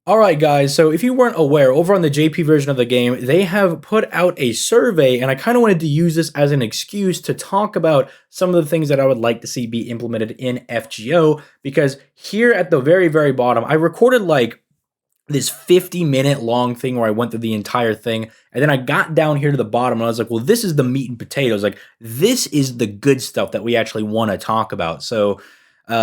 Alright guys, so if you weren't aware, over on the JP version of the game, they have put out a survey, and I kind of wanted to use this as an excuse to talk about some of the things that I would like to see be implemented in FGO, because here at the very, very bottom, I recorded like this 50-minute long thing where I went through the entire thing, and then I got down here to the bottom and I was like, well, this is the meat and potatoes. Like, this is the good stuff that we actually want to talk about. So, I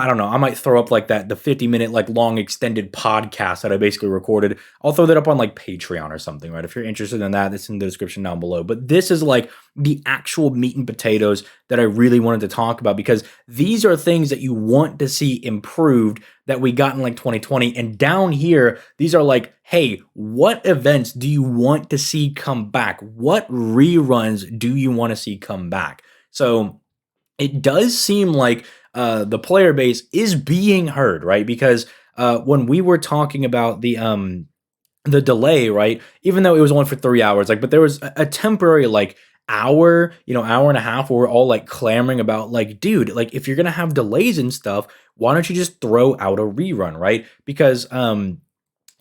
don't know, I might throw up like that, the 50-minute, like long extended podcast that I basically recorded. I'll throw that up on like Patreon or something, right? If you're interested in that, it's in the description down below. But this is like the actual meat and potatoes that I really wanted to talk about, because these are things that you want to see improved that we got in like 2020. And down here, these are like, hey, what events do you want to see come back? What reruns do you want to see come back? So it does seem like the player base is being heard, right? Because when we were talking about the delay, right? Even though it was only for 3 hours, like, but there was a temporary like hour, hour and a half, where we're all like clamoring about like, dude, like if you're gonna have delays and stuff, why don't you just throw out a rerun, right? Because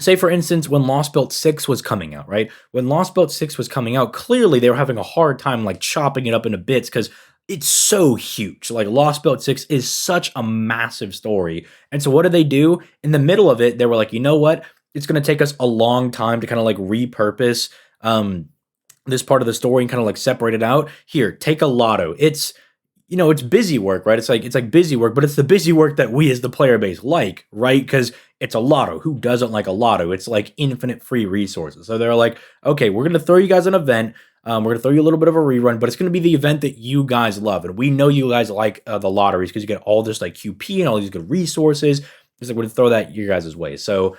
say for instance, when Lost Belt 6 was coming out, right? When Lost Belt 6 was coming out, clearly they were having a hard time like chopping it up into bits because it's so huge. Like Lost Belt 6 is such a massive story. And so what did they do? In the middle of it, they were like, you know what? It's going to take us a long time to kind of like repurpose this part of the story and kind of like separate it out. Here, take a lotto. It's busy work, right? It's like busy work, but it's the busy work that we as the player base like, right? Because it's a lotto. Who doesn't like a lotto? It's like infinite free resources. So they're like, okay, we're gonna throw you guys an event. We're gonna throw you a little bit of a rerun, but it's gonna be the event that you guys love, and we know you guys like the lotteries because you get all this like QP and all these good resources. It's like we're gonna throw that your guys' way. So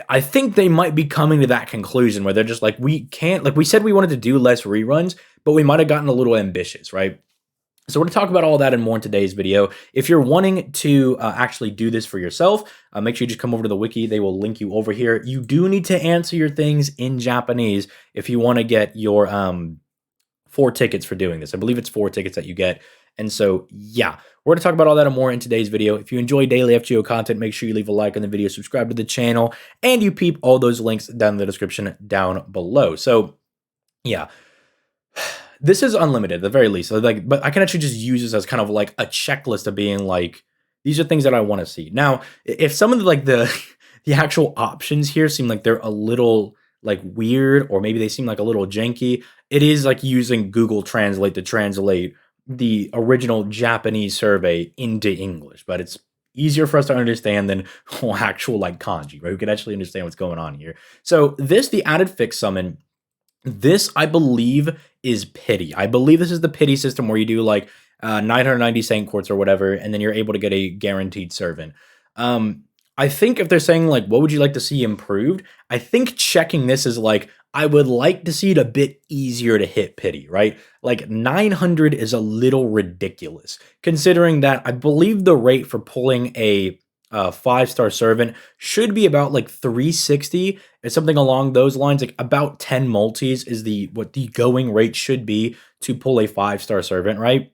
I think they might be coming to that conclusion where they're just like, we can't, like we said, we wanted to do less reruns, but we might have gotten a little ambitious, right? So we're going to talk about all that and more in today's video. If you're wanting to actually do this for yourself, make sure you just come over to the wiki. They will link you over here. You do need to answer your things in Japanese if you want to get your 4 tickets for doing this. I believe it's 4 tickets that you get. And so, yeah, we're going to talk about all that and more in today's video. If you enjoy daily FGO content, make sure you leave a like on the video, subscribe to the channel, and you peep all those links down in the description down below. So, yeah. This is unlimited at the very least. So like, but I can actually just use this as kind of like a checklist of being like, these are things that I want to see. Now, if some of the like the actual options here seem like they're a little like weird, or maybe they seem like a little janky, it is like using Google Translate to translate the original Japanese survey into English, but it's easier for us to understand than actual like kanji, right? We can actually understand what's going on here. So the added fixed summon, this, I believe, is pity. I believe this is the pity system where you do like 990 Saint Quartz or whatever, and then you're able to get a guaranteed servant. I think if they're saying like, what would you like to see improved? I think checking this is like, I would like to see it a bit easier to hit pity, right? Like 900 is a little ridiculous, considering that I believe the rate for pulling a 5-star servant should be about like 360. It's something along those lines. Like about 10 multis is what the going rate should be to pull a 5-star servant, right?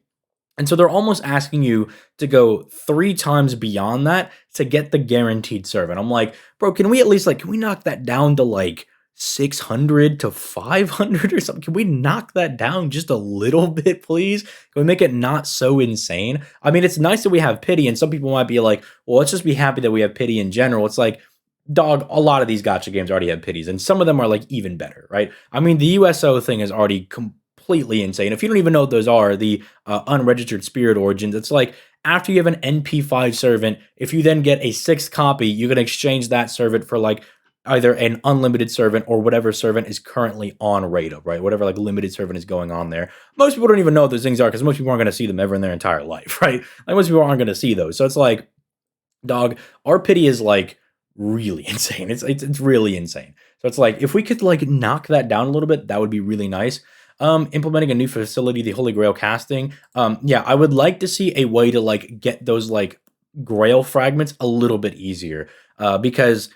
And so they're almost asking you to go 3 times beyond that to get the guaranteed servant. I'm like, bro, can we at least like, can we knock that down to like 600 to 500 or something? Can we knock that down just a little bit, please? Can we make it not so insane? I mean, it's nice that we have pity, and some people might be like, well, let's just be happy that we have pity in general. It's like, dog, a lot of these gacha games already have pities, and some of them are like even better, right? I mean, the USO thing is already completely insane. If you don't even know what those are, the unregistered spirit origins, it's like after you have an NP5 servant, if you then get a 6th copy, you can exchange that servant for like either an unlimited servant or whatever servant is currently on radar, right? Whatever like limited servant is going on there. Most people don't even know what those things are because most people aren't going to see them ever in their entire life, right? Like most people aren't going to see those. So it's like, dog, our pity is like really insane. It's really insane. So it's like, if we could like knock that down a little bit, that would be really nice. Implementing a new facility, the Holy Grail casting. Yeah, I would like to see a way to like get those like Grail fragments a little bit easier. Because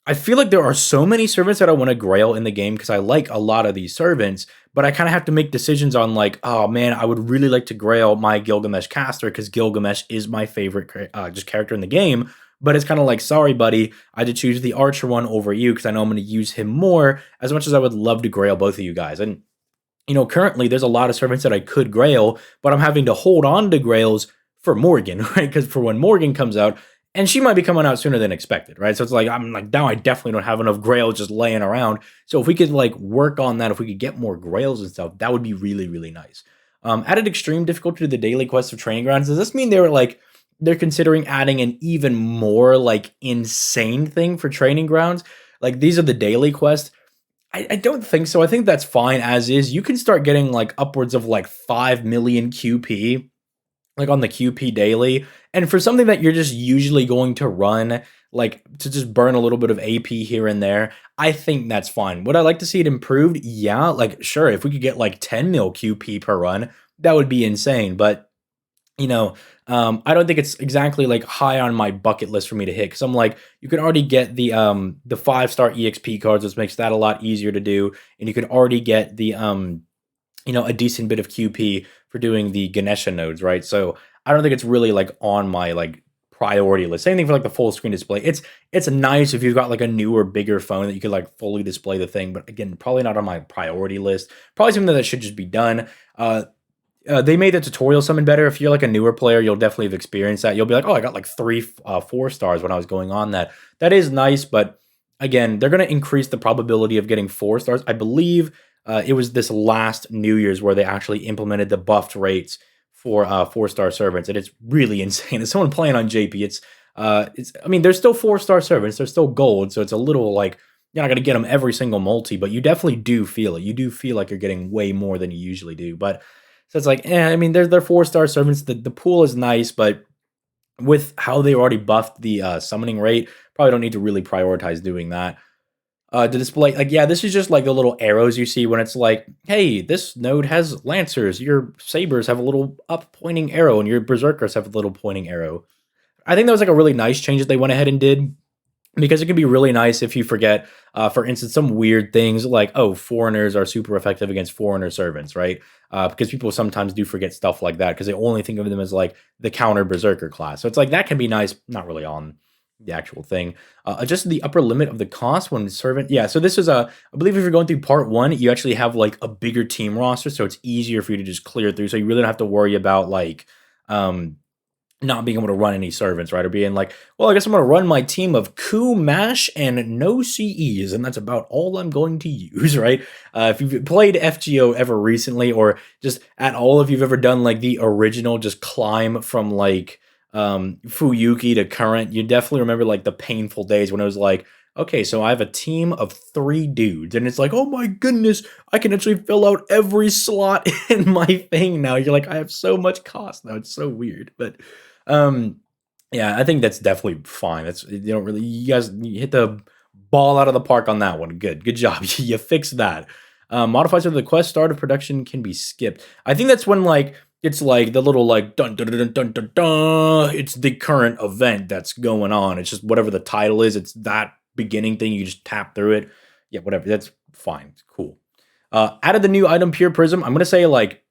I feel like there are so many servants that I want to grail in the game because I like a lot of these servants, but I kind of have to make decisions on like, oh man, I would really like to grail my Gilgamesh caster because Gilgamesh is my favorite just character in the game. But it's kind of like, sorry, buddy, I had to choose the archer one over you because I know I'm going to use him more, as much as I would love to grail both of you guys. And currently there's a lot of servants that I could grail, but I'm having to hold on to grails for Morgan, right? Because for when Morgan comes out, and she might be coming out sooner than expected, right? So it's like, I'm like, now I definitely don't have enough grails just laying around. So if we could like work on that, if we could get more grails and stuff, that would be really, really nice. Added extreme difficulty to the daily quest of training grounds. Does this mean they're considering adding an even more like insane thing for training grounds? Like these are the daily quests. I don't think so. I think that's fine as is. You can start getting like upwards of like 5 million QP, like on the QP daily. And for something that you're just usually going to run, like to just burn a little bit of AP here and there, I think that's fine. Would I like to see it improved? Yeah, like sure, if we could get like 10 mil QP per run, that would be insane. But you know, I don't think it's exactly like high on my bucket list for me to hit because I'm like, you can already get the 5-star EXP cards, which makes that a lot easier to do, and you can already get the a decent bit of QP for doing the Ganesha nodes, right? So I don't think it's really like on my like priority list. Same thing for like the full screen display. It's nice if you've got like a newer, bigger phone that you could like fully display the thing, but again, probably not on my priority list. Probably something that should just be done. They made the tutorial summon better. If you're like a newer player, you'll definitely have experienced that. You'll be like, oh, I got like 4 stars when I was going on that. That is nice, but again, they're going to increase the probability of getting 4 stars. I believe it was this last New Year's where they actually implemented the buffed rates for 4-star servants, and it's really insane. As someone playing on JP, it's I mean, there's still 4-star servants, they're still gold, so it's a little like you're not going to get them every single multi, but you definitely do feel it. You do feel like you're getting way more than you usually do, but so it's like, I mean, they're 4-star servants. The pool is nice, but with how they already buffed the summoning rate, probably don't need to really prioritize doing that. To display, like, yeah, this is just like the little arrows you see when it's like, hey, this node has lancers. Your sabers have a little up pointing arrow, and your berserkers have a little pointing arrow. I think that was like a really nice change that they went ahead and did because it can be really nice if you forget, for instance, some weird things like, oh, foreigners are super effective against foreigner servants, right? Because people sometimes do forget stuff like that because they only think of them as like the counter berserker class. So it's like that can be nice, not really on the actual thing. Adjust the upper limit of the cost when servant. Yeah, so this is I believe if you're going through part 1, you actually have like a bigger team roster, so it's easier for you to just clear through. So you really don't have to worry about like not being able to run any servants, right? Or being like, well, I guess I'm going to run my team of Ku, Mash, and no CEs, and that's about all I'm going to use, right? If you've played FGO ever recently, or just at all, if you've ever done like the original just climb from like Fuyuki to current, you definitely remember like the painful days when it was like, okay, so I have a team of 3 dudes, and it's like, oh my goodness, I can actually fill out every slot in my thing now. You're like, I have so much cost now. It's so weird, but um, yeah, I think that's definitely fine. That's you don't really you guys you hit the ball out of the park on that one. Good job. You fixed that. Modifiers of the quest start of production can be skipped. I think that's when like it's like the little like dun dun dun dun dun dun. It's the current event that's going on. It's just whatever the title is. It's that beginning thing. You just tap through it. Yeah, whatever. That's fine. It's cool. Added the new item Pure Prism. I'm gonna say like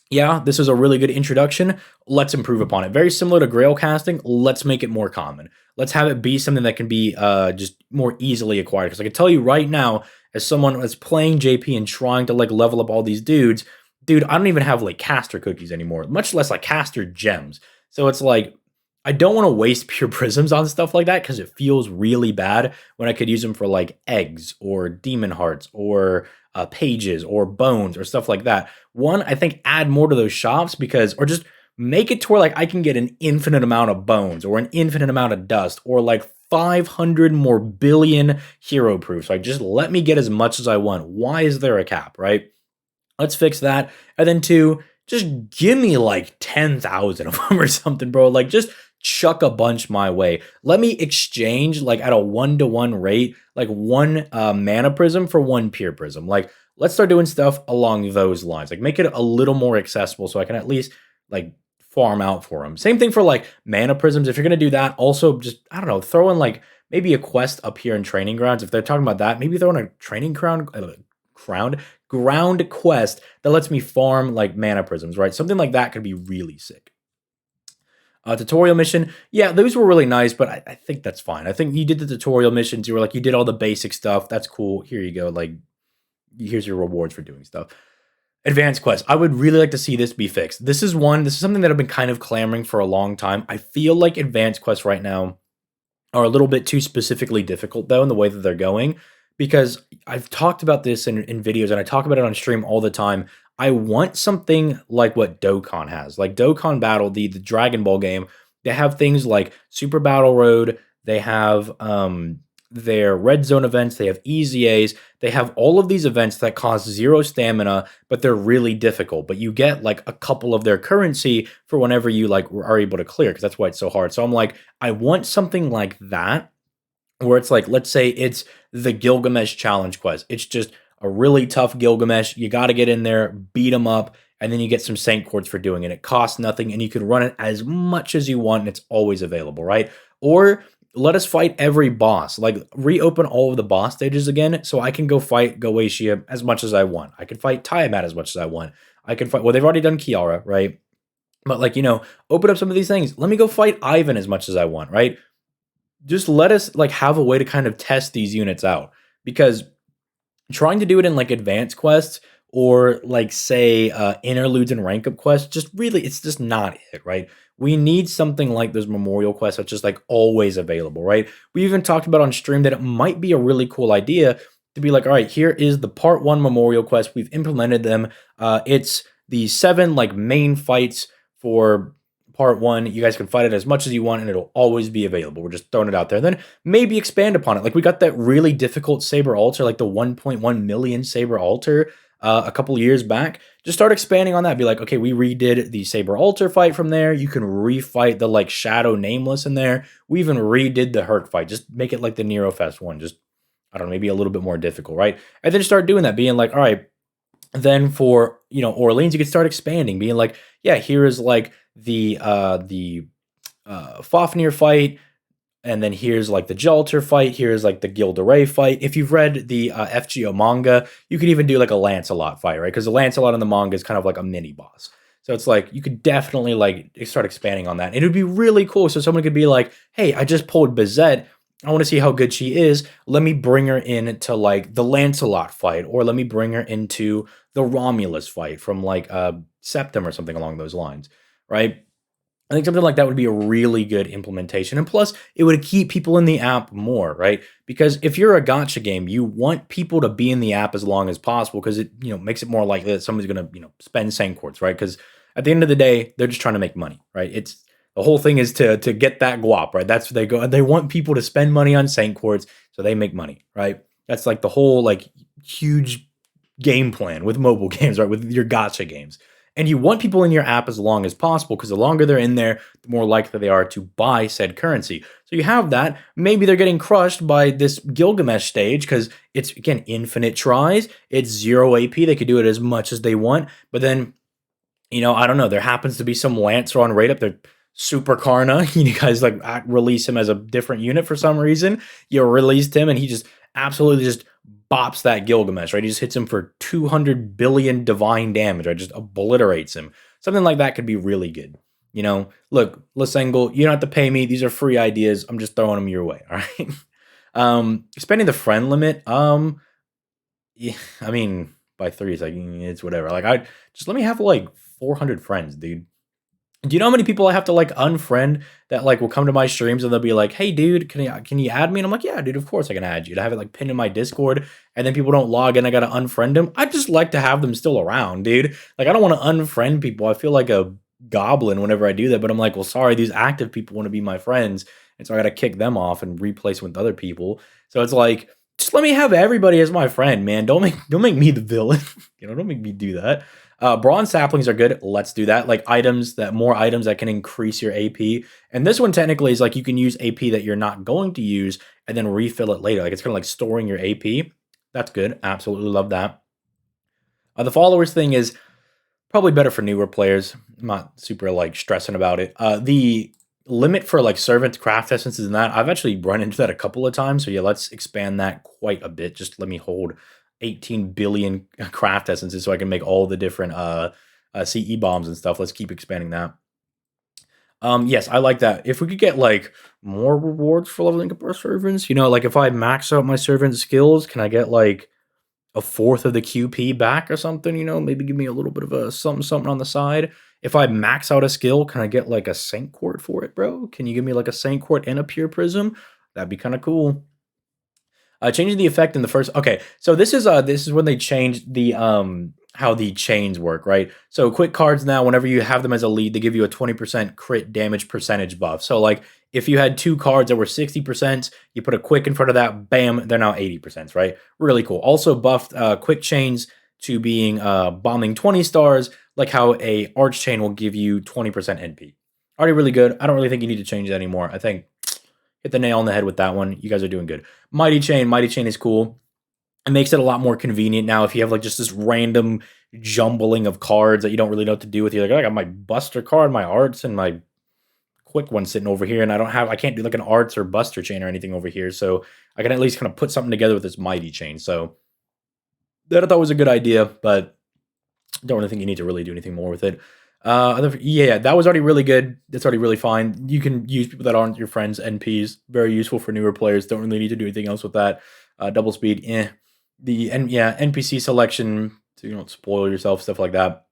yeah, this is a really good introduction. Let's improve upon it. Very similar to Grail casting. Let's make it more common. Let's have it be something that can be just more easily acquired. Because I can tell you right now, as someone that's playing JP and trying to like level up all these dudes, dude, I don't even have like caster cookies anymore, much less like caster gems. So it's like I don't want to waste pure prisms on stuff like that because it feels really bad when I could use them for like eggs or demon hearts or pages or bones or stuff like that. One, I think add more to those shops because, or just make it to where like I can get an infinite amount of bones or an infinite amount of dust or like 500 more billion hero proofs. Like just let me get as much as I want. Why is there a cap, right? Let's fix that. And then 2, just give me like 10,000 of them or something, bro. Like just chuck a bunch my way. Let me exchange like at a 1-to-1 rate, like 1 mana prism for 1 pure prism. Like let's start doing stuff along those lines. Like make it a little more accessible so I can at least like farm out for them. Same thing for like mana prisms. If you're going to do that, also just, I don't know, throw in like maybe a quest up here in training grounds. If they're talking about that, maybe throw in a training ground quest that lets me farm like mana prisms, right? Something like that could be really sick. Tutorial mission, yeah, those were really nice, but I think that's fine. I think you did the tutorial missions. You were like, you did all the basic stuff. That's cool. Here you go. Like, here's your rewards for doing stuff. Advanced Quest. I would really like to see this be fixed. This is something that I've been kind of clamoring for a long time. I feel like Advanced Quests right now are a little bit too specifically difficult though in the way that they're going, because I've talked about this in videos and I talk about it on stream all the time. I want something like what Dokkan has, like Dokkan Battle, the Dragon Ball game. They have things like Super Battle Road. They have their red zone events. They have EZAs. They have all of these events that cost 0 stamina, but they're really difficult. But you get like a couple of their currency for whenever you like are able to clear, because that's why it's so hard. So I'm like, I want something like that, where it's like, let's say it's the Gilgamesh challenge quest. It's just a really tough Gilgamesh. You got to get in there, beat him up, and then you get some Saint Quartz for doing it. It costs nothing, and you can run it as much as you want, and it's always available, right? Or let us fight every boss. Like, reopen all of the boss stages again, so I can go fight Goetia as much as I want. I can fight Tiamat as much as I want. I can fight, well, they've already done Kiara, right? But like, open up some of these things. Let me go fight Ivan as much as I want, right? Just let us like have a way to kind of test these units out, because trying to do it in like advanced quests or like say interludes and rank up quests, just really, it's just not it, right? We need something like those memorial quests that's just like always available, right? We even talked about on stream that it might be a really cool idea to be like, all right, here is the part 1 memorial quest. We've implemented them. It's the 7 like main fights for part 1. You guys can fight it as much as you want and it'll always be available. We're just throwing it out there. Then maybe expand upon it. Like, we got that really difficult Saber Altar, like the 1.1 million Saber Altar a couple of years back. Just start expanding on that. Be like, okay, we redid the Saber Altar fight from there. You can refight the like Shadow Nameless in there. We even redid the Herc fight. Just make it like the Nero Fest one. Just, I don't know, maybe a little bit more difficult, right? And then start doing that, being like, all right, then for Orleans, you could start expanding, being like, yeah, here is like the Fafnir fight, and then here's like the Jalter fight, here's like the Gilderay fight. If you've read the FGO manga, you could even do like a Lancelot fight, right? Because the Lancelot in the manga is kind of like a mini boss. So it's like you could definitely like start expanding on that. And it would be really cool. So someone could be like, hey, I just pulled Bizette. I want to see how good she is. Let me bring her into like the Lancelot fight, or let me bring her into the Romulus fight from like Septim or something along those lines, right? I think something like that would be a really good implementation. And plus, it would keep people in the app more, right? Because if you're a gacha game, you want people to be in the app as long as possible, because it, makes it more likely that somebody's going to, spend Saint Quartz, right? Because at the end of the day, they're just trying to make money, right? It's the whole thing is to get that guap, right? That's what they go. They want people to spend money on Saint Quartz so they make money, right? That's like the whole like huge game plan with mobile games, right? With your gacha games. And you want people in your app as long as possible, because the longer they're in there, the more likely they are to buy said currency. So you have that. Maybe they're getting crushed by this Gilgamesh stage because it's, again, infinite tries. It's 0 AP. They could do it as much as they want. But then, I don't know. There happens to be some Lancer on right up there. Super Karna, you guys like release him as a different unit for some reason. You released him and he just absolutely just bops that Gilgamesh, right? He just hits him for 200 billion divine damage, right? Just obliterates him. Something like that could be really good. Look, Lisengle, you don't have to pay me. These are free ideas. I'm just throwing them your way, all right? Spending the friend limit, yeah, I mean, by 3, it's like, it's whatever. Like, I just let me have like 400 friends, dude. Do you know how many people I have to like unfriend that like will come to my streams and they'll be like, "Hey, dude, can you add me?" And I'm like, "Yeah, dude, of course I can add you." To have it like pinned in my Discord, and then people don't log in, I gotta unfriend them. I just like to have them still around, dude. Like, I don't want to unfriend people. I feel like a goblin whenever I do that. But I'm like, well, sorry, these active people want to be my friends, and so I gotta kick them off and replace with other people. So it's like, just let me have everybody as my friend, man. Don't make me the villain. Don't make me do that. Bronze saplings are good. Let's do that. Like more items that can increase your AP. And this one technically is like you can use AP that you're not going to use and then refill it later. Like, it's kind of like storing your AP. That's good. Absolutely love that. The followers thing is probably better for newer players. I'm not super like stressing about it. The limit for like servant craft essences and that, I've actually run into that a couple of times. So yeah, let's expand that quite a bit. Just let me hold 18 billion craft essences so I can make all the different CE bombs and stuff. Let's keep expanding that. Yes, I like that. If we could get like more rewards for leveling up our servants, like if I max out my servant skills, can I get like a fourth of the QP back or something? Maybe give me a little bit of a something something on the side. If I max out a skill, can I get like a Saint Court for it, bro? Can you give me like a Saint Court and a Pure Prism? That'd be kind of cool. Changing the effect in the first. Okay, so this is when they changed the how the chains work, right? So quick cards now, whenever you have them as a lead, they give you a 20% crit damage percentage buff. So like if you had two cards that were 60%, you put a quick in front of that, bam, they're now 80%, right? Really cool. Also buffed quick chains to being bombing 20 stars, like how a arch chain will give you 20% NP. Already really good. I don't really think you need to change that anymore. I think hit the nail on the head with that one. You guys are doing good. Mighty Chain is cool. It makes it a lot more convenient now if you have like just this random jumbling of cards that you don't really know what to do with. You're like, I got my Buster card, my Arts, and my quick one sitting over here, and I can't do like an Arts or Buster chain or anything over here. So I can at least kind of put something together with this Mighty Chain. So that I thought was a good idea, but don't really think you need to really do anything more with it. Yeah, that was already really good. That's already really fine. You can use people that aren't your friends, NPs. Very useful for newer players. Don't really need to do anything else with that. Double speed, NPC selection, so you don't spoil yourself, stuff like that.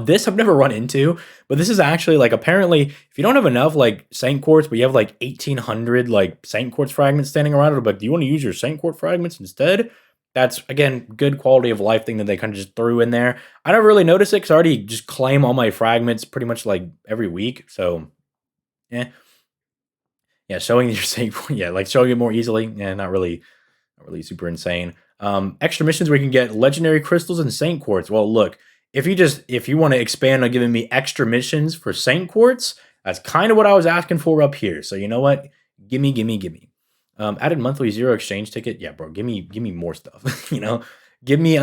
This I've never run into, but this is actually like apparently if you don't have enough like Saint Quartz, but you have like 1,800 like Saint Quartz fragments standing around, it'll be like, do you want to use your Saint Quartz fragments instead? That's again good quality of life thing that they kind of just threw in there. I never really noticed it because I already just claim all my fragments pretty much like every week. So yeah, showing your Saint, yeah, like showing it more easily. Yeah, not really super insane. Extra missions where you can get legendary crystals and Saint Quartz. Well, look, if you want to expand on giving me extra missions for Saint Quartz, that's kind of what I was asking for up here. So you know what? Gimme, gimme, gimme. Added monthly 0 exchange ticket. Yeah, bro, give me more stuff. Give me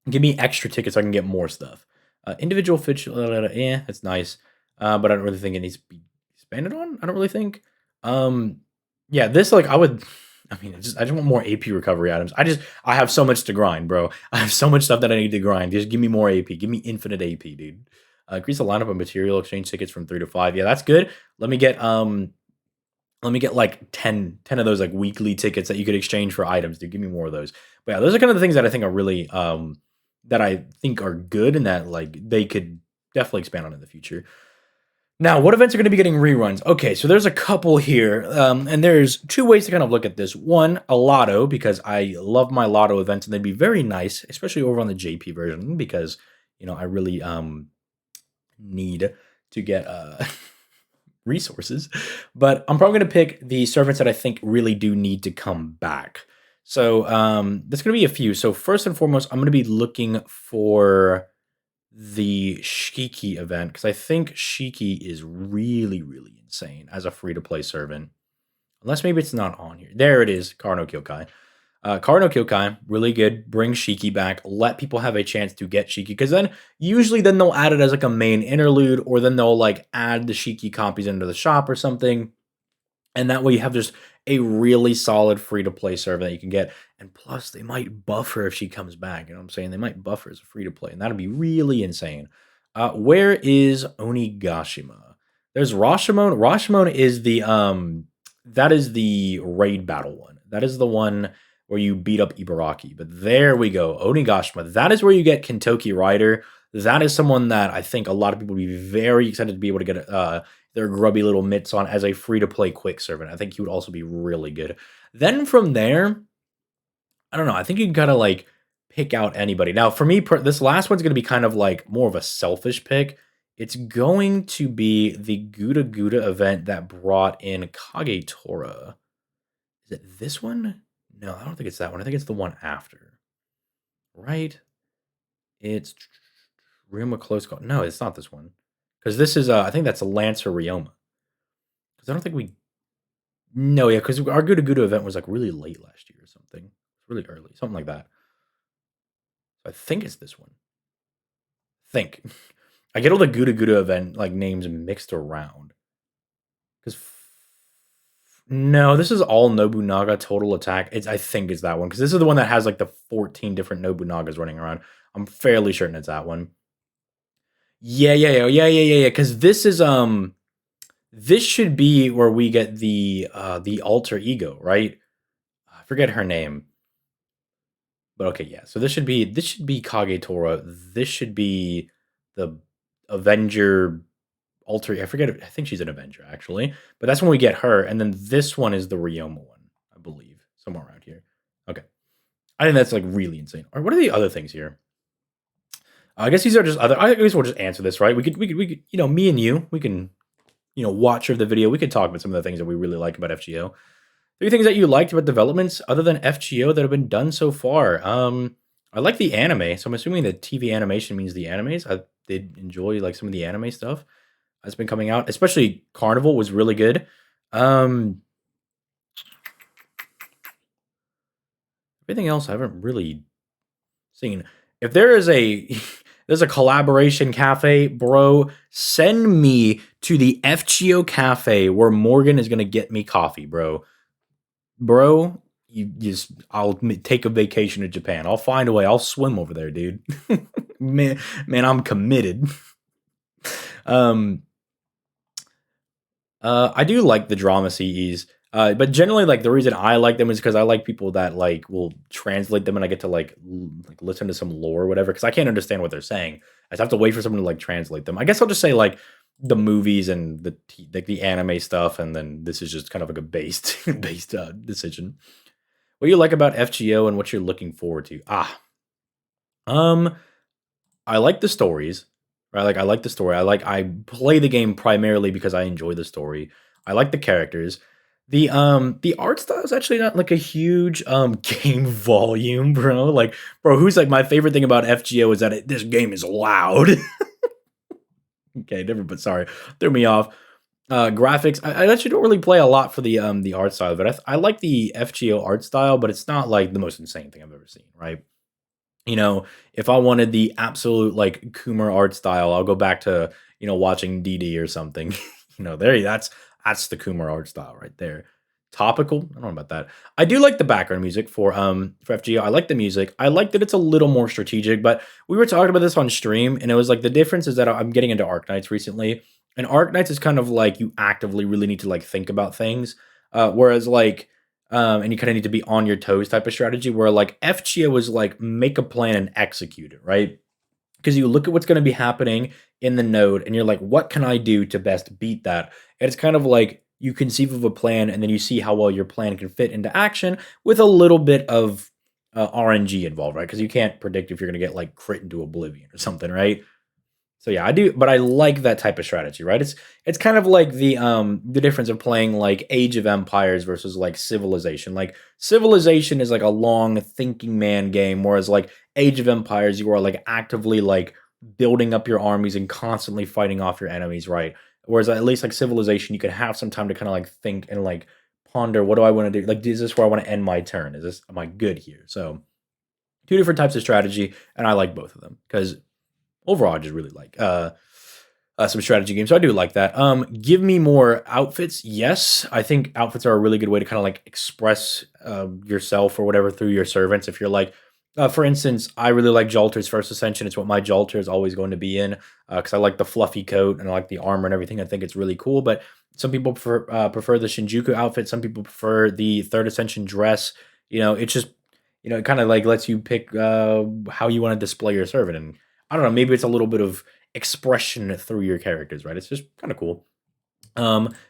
give me extra tickets so I can get more stuff. Individual fish, yeah, that's nice. But I don't really think it needs to be expanded on. I don't really think. Um, yeah, this like I would. I mean, I just want more AP recovery items. I have so much to grind, bro. I have so much stuff that I need to grind. Just give me more AP. Give me infinite AP, dude. Increase the lineup of material exchange tickets from 3 to 5. Yeah, that's good. Let me get like 10 of those like weekly tickets that you could exchange for items, dude. Give me more of those. But yeah, those are kind of the things that I think are really that I think are good and that like they could definitely expand on in the future. Now, what events are going to be getting reruns? Okay, so there's a couple here, and there's two ways to kind of look at this. One, a lotto, because I love my lotto events, and they'd be very nice, especially over on the JP version, because I really need to get resources. But I'm probably going to pick the servants that I think really do need to come back. So there's going to be a few. So first and foremost, I'm going to be looking for the Shiki event because I think Shiki is really, really insane as a free-to-play servant. Unless maybe it's not on here. There it is, Karno Kyokai. Karno Kyokai, really good. Bring Shiki back. Let people have a chance to get Shiki. Because then, usually then they'll add it as like a main interlude or then they'll like add the Shiki copies into the shop or something. And that way you have just a really solid free-to-play server that you can get. And plus, they might buff her if she comes back. You know what I'm saying? They might buff her as a free-to-play. And that'd be really insane. Where is Onigashima? There's Rashomon. Rashomon is that is the raid battle one. That is the one where you beat up Ibaraki. But there we go. Onigashima. That is where you get Kentoki Rider. That is someone that I think a lot of people would be very excited to be able to get their grubby little mitts on as a free-to-play quick servant. I think he would also be really good. Then from there, I don't know. I think you can kind of like pick out anybody. Now, for me, this last one's going to be kind of like more of a selfish pick. It's going to be the Gouda Gouda event that brought in Kagetora. Is it this one? No, I don't think it's that one. I think it's the one after. Right? It's Ryoma Close Call. No, it's not this one. Because this is, I think that's a Lancer Ryoma. Because I don't think we. No, yeah, because our Gouda Gouda event was like really late last year or something. Really early, something like that. I think it's this one. Think. I get all the Gouda Gouda event like names mixed around. Because no, this is all Nobunaga total attack. I think it's that one because this is the one that has like the 14 different Nobunagas running around. I'm fairly certain it's that one. Yeah. Because this should be where we get the alter ego, right? I forget her name, but okay, yeah. So this should be Kagetora. This should be the Avenger alter. I forget. I think she's an Avenger actually, but that's when we get her, and then this one is the Ryoma one, I believe, somewhere around here. Okay, I think that's like really insane. Or what are the other things here? I guess these are just other. I guess we'll just answer this, right? We could. Me and you, we can, watch the video. We could talk about some of the things that we really like about FGO. Three things that you liked about developments other than FGO that have been done so far. I like the anime, so I'm assuming that TV animation means the animes. I did enjoy like some of the anime stuff that's been coming out, especially Carnival was really good. Um, Everything else I haven't really seen. If there is a there's a collaboration cafe, bro, send me to the FGO cafe where Morgan is gonna get me coffee, bro. Bro, you just I'll take a vacation to Japan. I'll find a way. I'll swim over there, dude. Man, I'm committed. Um, I do like the drama CEs, but generally, like the reason I like them is because I like people that like will translate them, and I get to like listen to some lore or whatever. Because I can't understand what they're saying. I just have to wait for someone to like translate them. I guess I'll just say like the movies and the anime stuff, and then this is just kind of like a based based decision. What you like about FGO and what you're looking forward to? Um, I like the stories, right? Like I like the story. I play the game primarily because I enjoy the story. I like the characters. The art style is actually not like a huge game volume, bro. Like, bro, who's like my favorite thing about FGO is that this game is loud. Okay, never, but sorry, threw me off. Graphics, I actually don't really play a lot for the art style, but I like the FGO art style, but it's not like the most insane thing I've ever seen, right? If I wanted the absolute like Coomer art style, I'll go back to watching DD or something. That's the Coomer art style right there. Topical, I don't know about that. I do like the background music for FGO. I like the music. I like that it's a little more strategic. But we were talking about this on stream, and it was like the difference is that I'm getting into Arknights recently, and Arknights is kind of like you actively really need to like think about things, whereas like and you kind of need to be on your toes type of strategy where like FGO is like make a plan and execute it, right? Because you look at what's going to be happening in the node and you're like, what can I do to best beat that? And it's kind of like you conceive of a plan and then you see how well your plan can fit into action with a little bit of RNG involved, right? Because you can't predict if you're going to get like crit into oblivion or something, right? So yeah, I do, but I like that type of strategy, right? It's kind of like the difference of playing like Age of Empires versus like Civilization. Like Civilization is like a long thinking man game, whereas like Age of Empires, you are like actively like building up your armies and constantly fighting off your enemies, right? Whereas at least like Civilization, you can have some time to kind of like think and like ponder, what do I want to do? Like, is this where I want to end my turn? Am I good here? So two different types of strategy, and I like both of them because overall, I just really like some strategy games. So I do like that. Give me more outfits. Yes, I think outfits are a really good way to kind of like express yourself or whatever through your servants. If you're like, for instance, I really like Jolter's First Ascension. It's what my Jolter is always going to be in because I like the fluffy coat and I like the armor and everything. I think it's really cool. But some people prefer the Shinjuku outfit. Some people prefer the Third Ascension dress. It's just it kind of like lets you pick how you want to display your servant. And I don't know, maybe it's a little bit of expression through your characters, right? It's just kind of cool.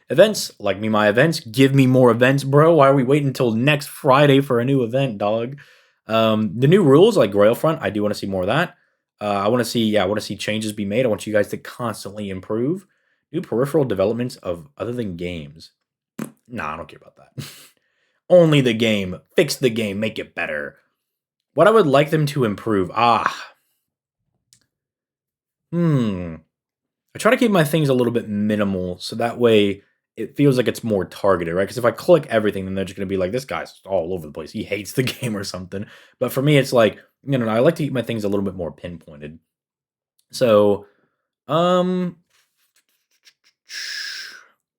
Events, like me, my events. Give me more events, bro. Why are we waiting until next Friday for a new event, dog? The new rules, like Royal Front, I do want to see more of that. I want to see changes be made. I want you guys to constantly improve. New peripheral developments of other than games. Nah, I don't care about that. Only the game. Fix the game. Make it better. What I would like them to improve. I try to keep my things a little bit minimal so that way it feels like it's more targeted, right? Because if I click everything, then they're just going to be like, this guy's all over the place. He hates the game or something. But for me, it's like, I like to keep my things a little bit more pinpointed. So, um,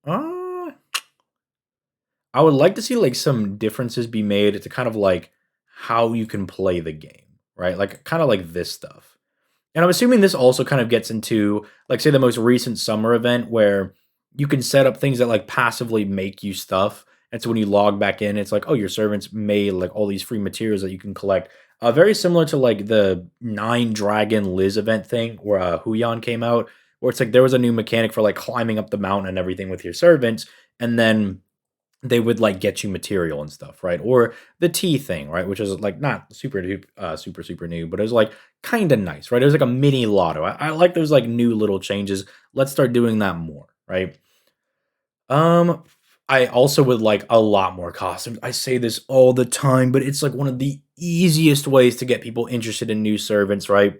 uh, I would like to see like some differences be made to kind of like how you can play the game, right? Like kind of like this stuff. And I'm assuming this also kind of gets into, like, say, the most recent summer event where you can set up things that like passively make you stuff. And so when you log back in, it's like, oh, your servants made like all these free materials that you can collect. Very similar to like the Nine Dragon Liz event thing where Huyan came out, where it's like there was a new mechanic for like climbing up the mountain and everything with your servants. And then they would like get you material and stuff, right? Or the tea thing, right? Which is like not super super new, but it was like kind of nice, right? It was like a mini lotto. I like those like new little changes. Let's start doing that more, right? Um, I also would like a lot more costumes. I say this all the time, but it's like one of the easiest ways to get people interested in new servants, right?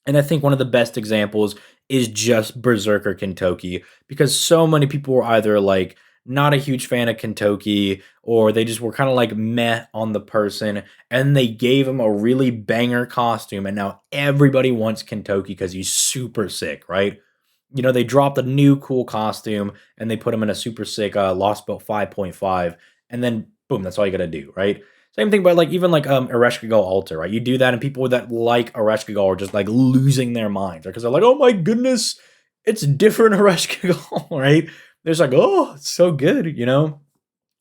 And I think one of the best examples is just Berserker Kentoki because so many people were either like not a huge fan of Kentoki or they just were kind of like meh on the person and they gave him a really banger costume and now everybody wants Kentoki because he's super sick, right? You know, they dropped a new cool costume and they put him in a super sick Lost Belt 5.5 and then boom, that's all you got to do, right? Same thing, but like even like Ereshkigal Altar, right? You do that, and people that like Ereshkigal are just like losing their minds, because they're like, oh my goodness, it's different Ereshkigal, right? There's like, oh, it's so good, you know?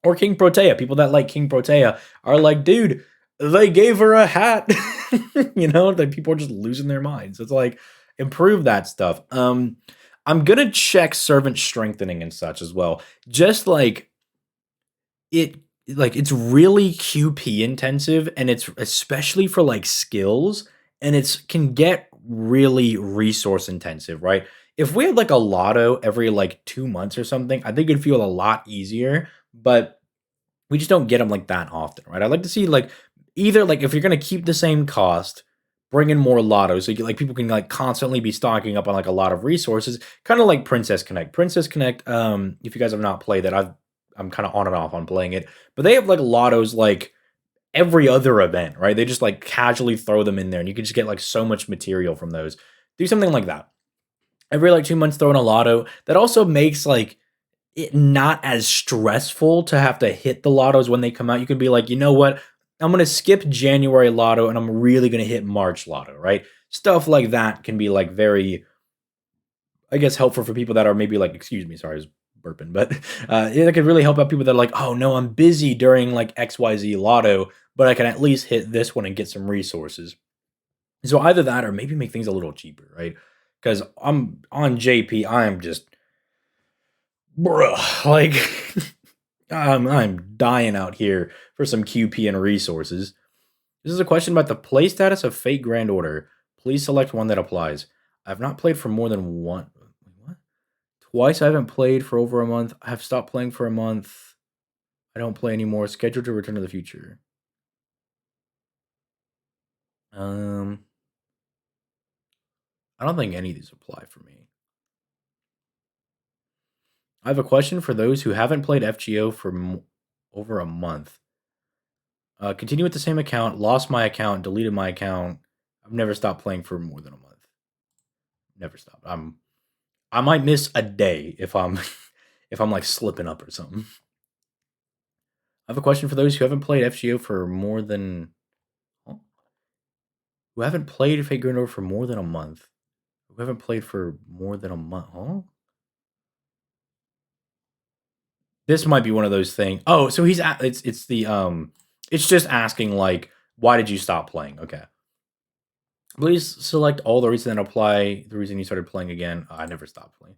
Or King Protea. People that like King Protea are like, dude, they gave her a hat. You know, like people are just losing their minds. It's like improve that stuff. I'm gonna check servant strengthening and such as well. Just it like it's really QP intensive and it's especially for like skills and it's can get really resource intensive, right? If we had like a lotto every like 2 months or something, I think it'd feel a lot easier, but we just don't get them like that often, right? I'd like to see like either like if you're gonna keep the same cost, bring in more lottos so you, like people can like constantly be stocking up on like a lot of resources, kind of like Princess Connect. Princess Connect, if you guys have not played it, I'm kind of on and off on playing it, but they have like lottos like every other event, right? They just like casually throw them in there, and you can just get like so much material from those. Do something like that every like 2 months. Throw in a lotto that also makes like it not as stressful to have to hit the lottos when they come out. You can be like, you know what? I'm gonna skip January lotto and I'm really gonna hit March lotto, right? Stuff like that can be like very, I guess, helpful for people that are maybe like, excuse me, sorry, I was burping, but yeah, that could really help out people that are like, oh no, I'm busy during like XYZ lotto, but I can at least hit this one and get some resources. So either that or maybe make things a little cheaper, right? Because I'm on JP, I am just bruh, like I'm dying out here for some QP and resources. This is a question about the play status of Fate Grand Order. Please select one that applies. I've not played for more than one. What? Twice I haven't played for over a month. I have stopped playing for a month. I don't play anymore. Scheduled to return to the future. Um, I don't think any of these apply for me. I have a question for those who haven't played FGO for over a month. Continue with the same account. Lost my account. Deleted my account. I've never stopped playing for more than a month. Never stopped. I might miss a day if I'm if I'm like slipping up or something. I have a question for those who haven't played FGO for more than oh, who haven't played Fate Grand Order for more than a month. Who haven't played for more than a month? Huh? This might be one of those things. Oh, so it's the it's just asking like why did you stop playing? Okay. Please select all the reasons that apply. The reason you started playing again. I never stopped playing.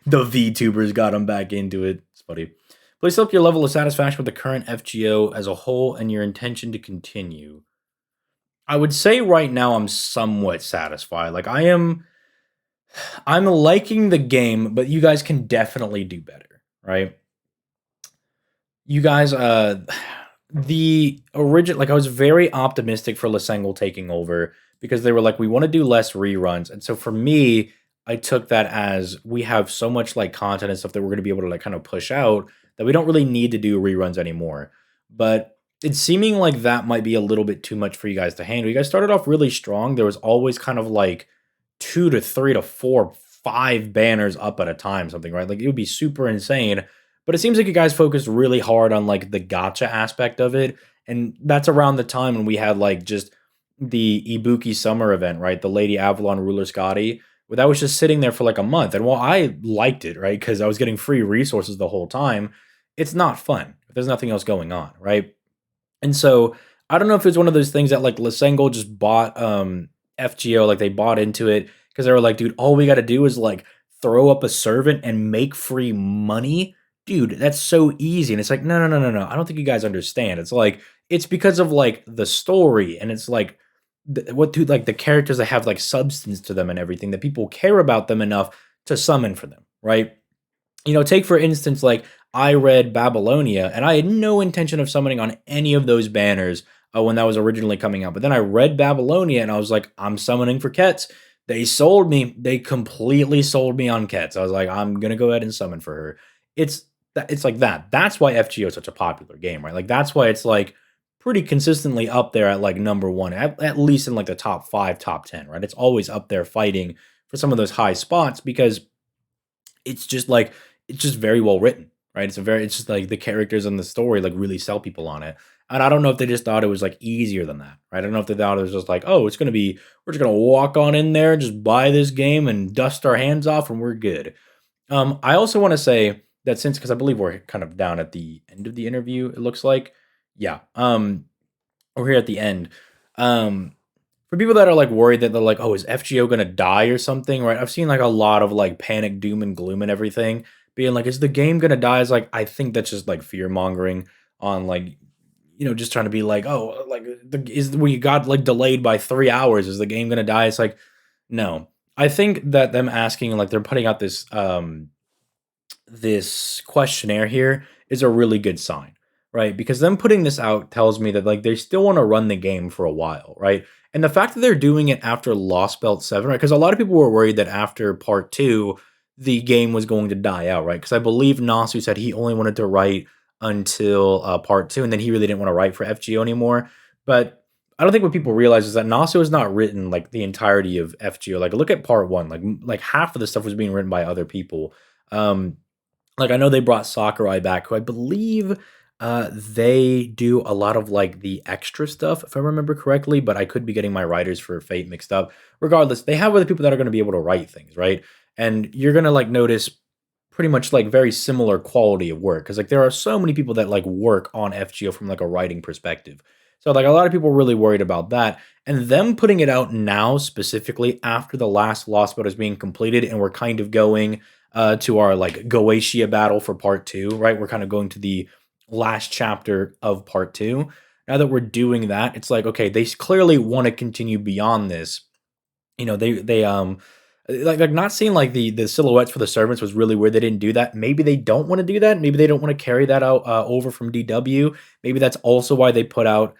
The VTubers got him back into it. It's funny. Please select your level of satisfaction with the current FGO as a whole and your intention to continue. I would say right now I'm somewhat satisfied. Like I'm liking the game, but you guys can definitely do better, right? You guys, the origin, like I was very optimistic for Lasengel taking over because they were like, we want to do less reruns, and so for me, I took that as we have so much like content and stuff that we're going to be able to like kind of push out that we don't really need to do reruns anymore. But it's seeming like that might be a little bit too much for you guys to handle. You guys started off really strong. There was always kind of like 2 to 3 to 4, 5 banners up at a time, something, right? Like it would be super insane, but it seems like you guys focused really hard on like the gacha aspect of it. And that's around the time when we had like just the Ibuki summer event, right? The Lady Avalon Ruler Scotty. Well, that was just sitting there for like a month. And while I liked it, right? Because I was getting free resources the whole time, it's not fun if there's nothing else going on, right? And so I don't know if it's one of those things that like Lasengo just bought FGO, like they bought into it because they were like, dude, all we got to do is like throw up a servant and make free money. Dude, that's so easy. And it's like, no, no, no, no, no. I don't think you guys understand. It's like it's because of like the story and it's like what do like the characters that have like substance to them and everything that people care about them enough to summon for them, right? Take for instance, like I read Babylonia, and I had no intention of summoning on any of those banners when that was originally coming out. But then I read Babylonia, and I was like, I'm summoning for Kets. They sold me. They completely sold me on Kets. I was like, I'm gonna go ahead and summon for her. It's it's like that. That's why FGO is such a popular game, right? Like that's why it's like pretty consistently up there at like number one, at least in like the top five, top 10, right? It's always up there fighting for some of those high spots because it's just like it's just very well written, right? It's just like the characters and the story like really sell people on it. And I don't know if they just thought it was like easier than that, right? I don't know if they thought it was just like, oh, we're just gonna walk on in there, just buy this game and dust our hands off, and we're good. I also want to say that since because I believe we're kind of down at the end of the interview, it looks like, yeah. We're here at the end. Um, for people that are like worried that they're like, oh, is FGO gonna die or something, right? I've seen like a lot of like panic, doom, and gloom and everything, being like, is the game gonna die? Is like, I think that's just like fear mongering on like, just trying to be like, oh, like is we got like delayed by 3 hours? Is the game gonna die? It's like, no. I think that them asking like they're putting out this questionnaire here is a really good sign, right? Because them putting this out tells me that like they still want to run the game for a while, right? And the fact that they're doing it after Lost Belt 7, right? Because a lot of people were worried that after part 2, the game was going to die out, right? Because I believe Nasu said he only wanted to write until part 2, and then he really didn't want to write for FGO anymore. But I don't think what people realize is that Nasu has not written like the entirety of FGO. Like look at part 1, like half of the stuff was being written by other people. Like I know they brought Sakurai back, who I believe they do a lot of like the extra stuff, if I remember correctly. But I could be getting my writers for Fate mixed up. Regardless, they have other people that are going to be able to write things, right? And you're going to like notice pretty much like very similar quality of work because like there are so many people that like work on FGO from like a writing perspective. So like a lot of people are really worried about that, and them putting it out now specifically after the last Lost Boat is being completed, and we're kind of going to our like Goetia battle for part 2, right? We're kind of going to the last chapter of part 2. Now that we're doing that, it's like okay, they clearly want to continue beyond this. They like not seeing like the silhouettes for the servants was really weird. They didn't do that. Maybe they don't want to do that. Maybe they don't want to carry that out over from DW. Maybe that's also why they put out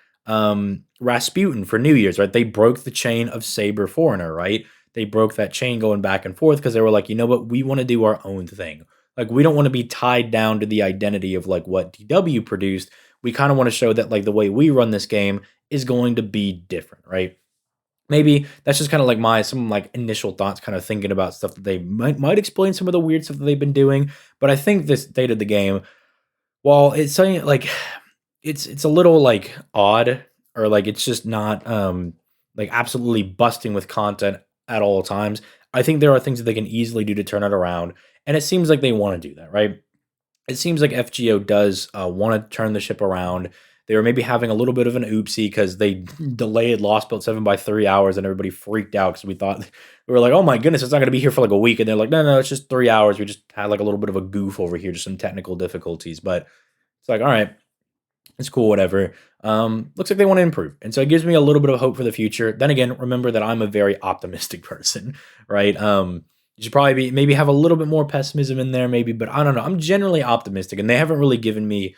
Rasputin for New Year's, right? They broke the chain of Saber Foreigner, right? They broke that chain going back and forth because they were like, you know what, we want to do our own thing. Like we don't want to be tied down to the identity of like what DW produced. We kind of want to show that like the way we run this game is going to be different, right? Maybe that's just kind of like some like initial thoughts, kind of thinking about stuff that they might explain some of the weird stuff that they've been doing. But I think this state of the game, while it's saying like it's a little like odd or like it's just not like absolutely busting with content at all times. I think there are things that they can easily do to turn it around, and it seems like they want to do that, right? It seems like FGO does want to turn the ship around. They were maybe having a little bit of an oopsie because they delayed Lost Build 7 by 3 hours and everybody freaked out because we thought we were like, oh my goodness, it's not going to be here for like a week. And they're like, no, no, it's just 3 hours. We just had like a little bit of a goof over here, just some technical difficulties. But it's like, all right, it's cool, whatever. Looks like they want to improve. And so it gives me a little bit of hope for the future. Then again, remember that I'm a very optimistic person, right? You should probably maybe have a little bit more pessimism in there, maybe, but I don't know. I'm generally optimistic, and they haven't really given me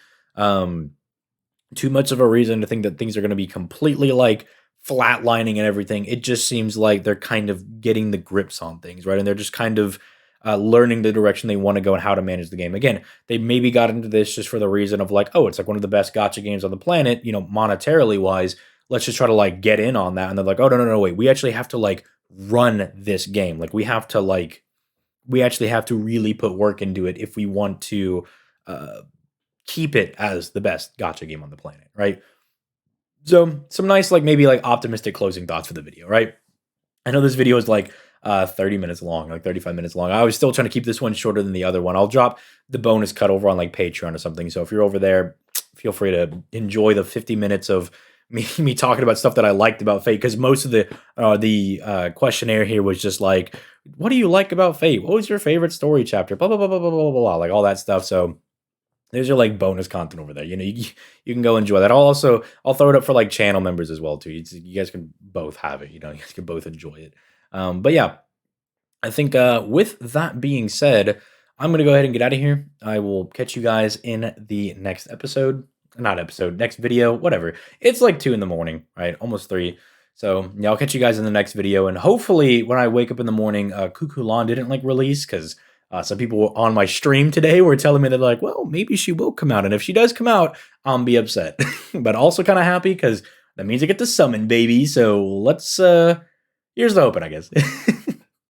too much of a reason to think that things are going to be completely like flatlining and everything. It just seems like they're kind of getting the grips on things, right? And they're just kind of learning the direction they want to go and how to manage the game. Again, they maybe got into this just for the reason of like, oh, it's like one of the best gacha games on the planet, monetarily wise. Let's just try to like get in on that. And they're like, oh, no, no, no, wait. We actually have to like run this game. Like we actually have to really put work into it if we want to uh, keep it as the best gacha game on the planet, right? So some nice, like maybe like optimistic closing thoughts for the video, right? I know this video is like 30 minutes long, like 35 minutes long. I was still trying to keep this one shorter than the other one. I'll drop the bonus cut over on like Patreon or something. So if you're over there, feel free to enjoy the 50 minutes of me talking about stuff that I liked about Fate, because most of the questionnaire here was just like, what do you like about Fate? What was your favorite story chapter? Blah blah blah blah blah blah blah, like all that stuff. So there's your like bonus content over there. You know, you can go enjoy that. I'll throw it up for like channel members as well too. You guys can both have it. You know, you guys can both enjoy it. But yeah, I think with that being said, I'm gonna go ahead and get out of here. I will catch you guys in the next episode. Not episode, next video, whatever. It's like 2 in the morning, right? Almost 3. So yeah, I'll catch you guys in the next video. And hopefully when I wake up in the morning, Cuckoo Lawn didn't like release, because some people on my stream today were telling me, they're like, well, maybe she will come out. And if she does come out, I'll be upset. But also kind of happy, because that means I get to summon, baby. So let's here's the open, I guess.